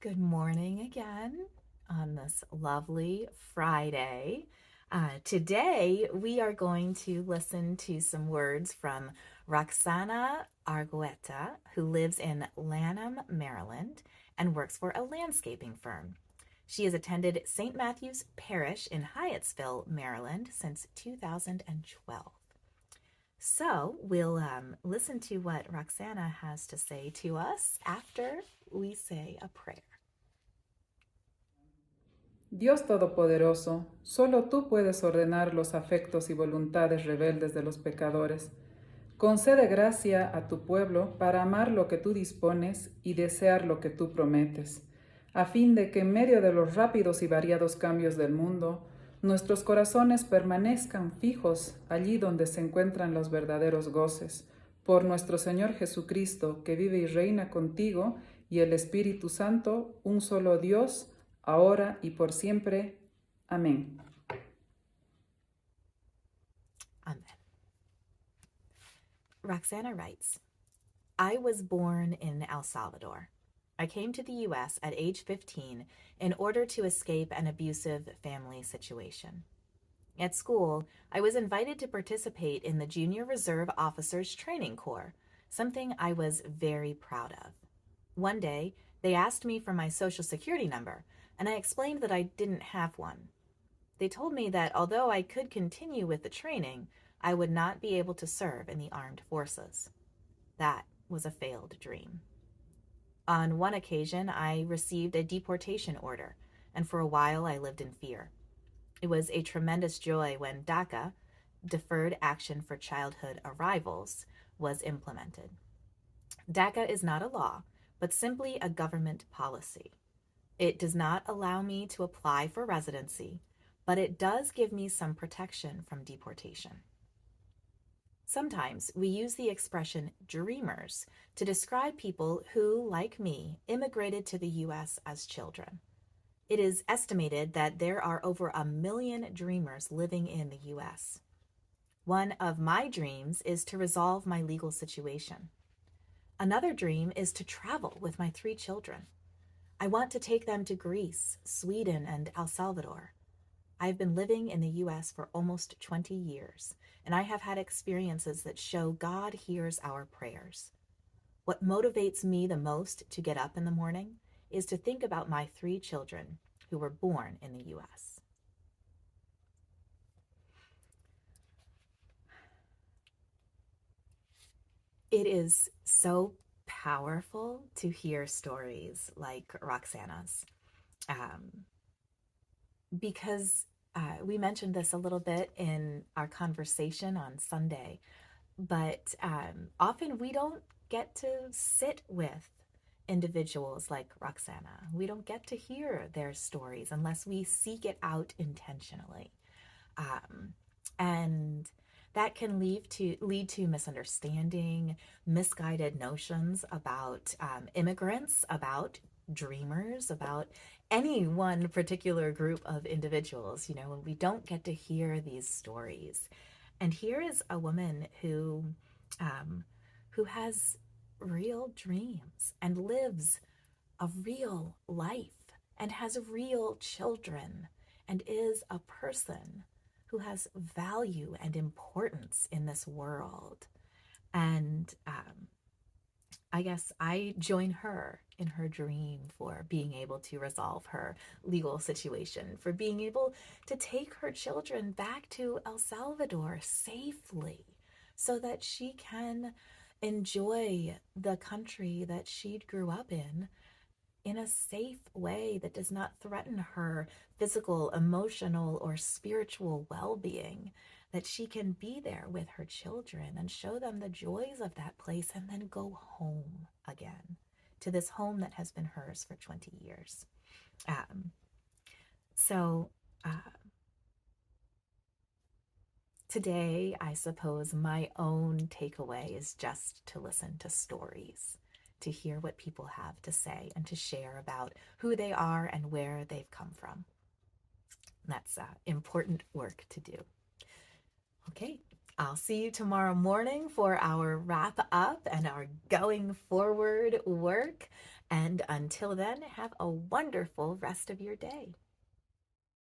Good morning again on this lovely Friday. Today, we are going to listen to some words from Roxana Argueta, who lives in Lanham, Maryland, and works for a landscaping firm. She has attended St. Matthew's Parish in Hyattsville, Maryland since 2012. So we'll listen to what Roxana has to say to us after we say a prayer. Dios Todopoderoso, solo tú puedes ordenar los afectos y voluntades rebeldes de los pecadores. Concede gracia a tu pueblo para amar lo que tú dispones y desear lo que tú prometes, a fin de que en medio de los rápidos y variados cambios del mundo, nuestros corazones permanezcan fijos allí donde se encuentran los verdaderos goces, por nuestro Señor Jesucristo, que vive y reina contigo, y el Espíritu Santo, un solo Dios, ahora y por siempre. Amén. Amen. Roxana writes, I was born in El Salvador. I came to the U.S. at age 15 in order to escape an abusive family situation. At school, I was invited to participate in the Junior Reserve Officers Training Corps, something I was very proud of. One day, they asked me for my social security number, and I explained that I didn't have one. They told me that although I could continue with the training, I would not be able to serve in the armed forces. That was a failed dream. On one occasion, I received a deportation order, and for a while I lived in fear. It was a tremendous joy when DACA, Deferred Action for Childhood Arrivals, was implemented. DACA is not a law, but simply a government policy. It does not allow me to apply for residency, but it does give me some protection from deportation. Sometimes we use the expression dreamers to describe people who, like me, immigrated to the U.S. as children. It is estimated that there are over 1 million dreamers living in the U.S. One of my dreams is to resolve my legal situation. Another dream is to travel with my 3 children. I want to take them to Greece, Sweden, and El Salvador. I've been living in the U.S. for almost 20 years, and I have had experiences that show God hears our prayers. What motivates me the most to get up in the morning is to think about my 3 children who were born in the U.S. It is so powerful to hear stories like Roxana's, because we mentioned this a little bit in our conversation on Sunday, but often we don't get to sit with individuals like Roxana. We don't get to hear their stories unless we seek it out intentionally. And that can lead to misunderstanding, misguided notions about immigrants, about dreamers, about any one particular group of individuals, when we don't get to hear these stories. And here is a woman who has real dreams and lives a real life and has real children and is a person who has value and importance in this world. And I guess I join her in her dream for being able to resolve her legal situation, for being able to take her children back to El Salvador safely so that she can enjoy the country that she grew up in a safe way that does not threaten her physical, emotional, or spiritual well-being, that she can be there with her children and show them the joys of that place and then go home again to this home that has been hers for 20 years. So today, I suppose my own takeaway is just to listen to stories, to hear what people have to say and to share about who they are and where they've come from. That's important work to do. Okay, I'll see you tomorrow morning for our wrap up and our going forward work. And until then, have a wonderful rest of your day.